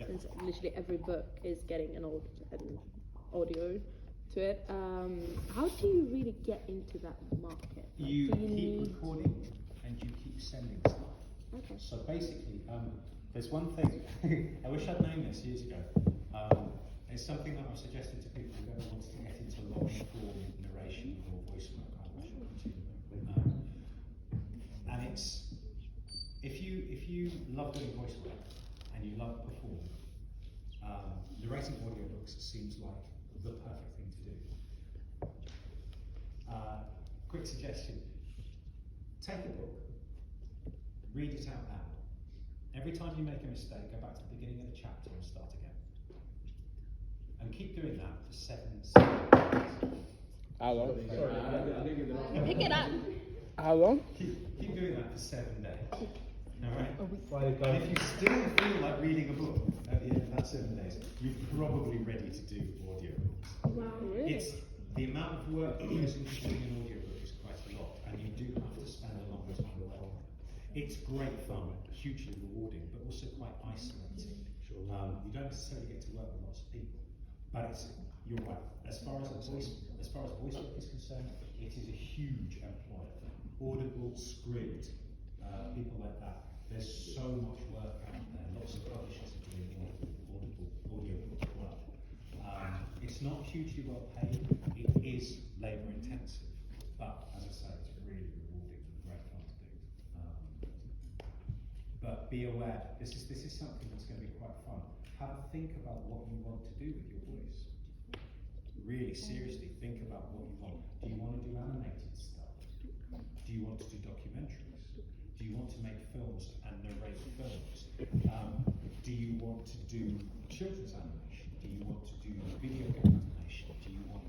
since literally every book is getting an audio to it. How do you really get into that market? Like, you keep recording and you keep sending stuff. Okay. So basically, there's one thing, I wish I'd known this years ago. It's something that I've suggested to people who ever wanted to get into long form narration or voice work. And it's, if you love doing voice work and you love performing, narrating audiobooks seems like the perfect thing to do. Quick suggestion, take a book, read it out loud. Every time you make a mistake, go back to the beginning of the chapter and start again. And keep doing that for 7 days. How long? Pick it up. How long? Keep doing that for 7 days. Alright? And if you still feel like reading a book at the end of that 7 days, you're probably ready to do audiobooks. Wow, really? It's the amount of work that goes into doing an audiobook is quite a lot, and you do have to spend a long time working on it. It's great fun, hugely rewarding, but also quite isolating. You don't necessarily get to work with lots of people, but you're right. As far as voice work is concerned, it is a huge employer. Audible, Script, people like that. There's so much work out there. Lots of publishers are doing audio work. It's not hugely well paid. It is labour intensive, but as I say, it's really rewarding and great fun to do. But be aware, this is something that's going to be quite fun. Have a think about what you want to do with your voice. Really seriously think about what you want. Do you want to do animated stuff? Do you want to do documentaries? Do you want to make films and narrate films? Do you want to do children's animation? Do you want to do video game animation? Do you want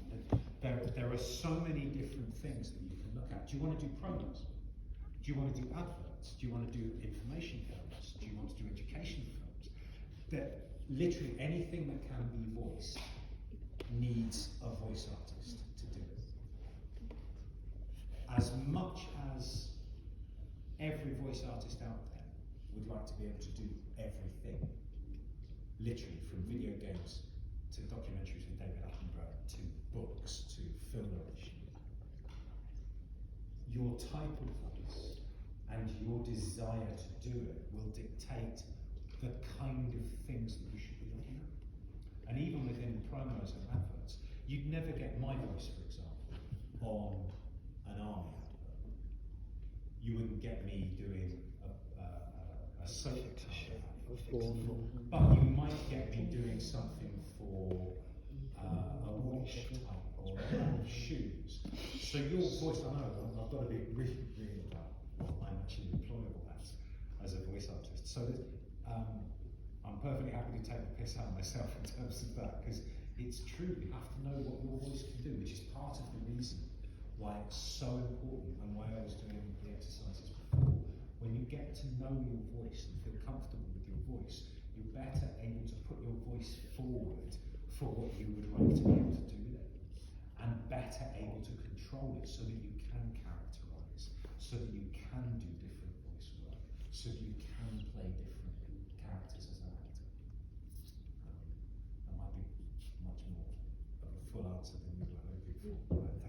there are so many different things that you can look at. Do you want to do promos? Do you want to do adverts? Do you want to do information films? Do you want to do education films? That literally anything that can be voiced needs a voice artist to do it. As much as every voice artist out there would like to be able to do everything, literally from video games to documentaries with David Attenborough to books to film narration, your type of voice and your desire to do it will dictate the kind of things that you should be looking at. And even within promos and adverts, you'd never get my voice, for example, on an army advert. You wouldn't get me doing a sofa cover advert. But you might get me doing something for a watch type or shoes. So your voice, I know, I've got to be really, really about what I'm actually employable as a voice artist. So that, I'm perfectly happy to take the piss out of myself in terms of that, because it's true, you have to know what your voice can do, which is part of the reason why it's so important and why I was doing the exercises before. When you get to know your voice and feel comfortable with your voice, you're better able to put your voice forward for what you would like to be able to do with it, and better able to control it so that you can characterize, so that you can do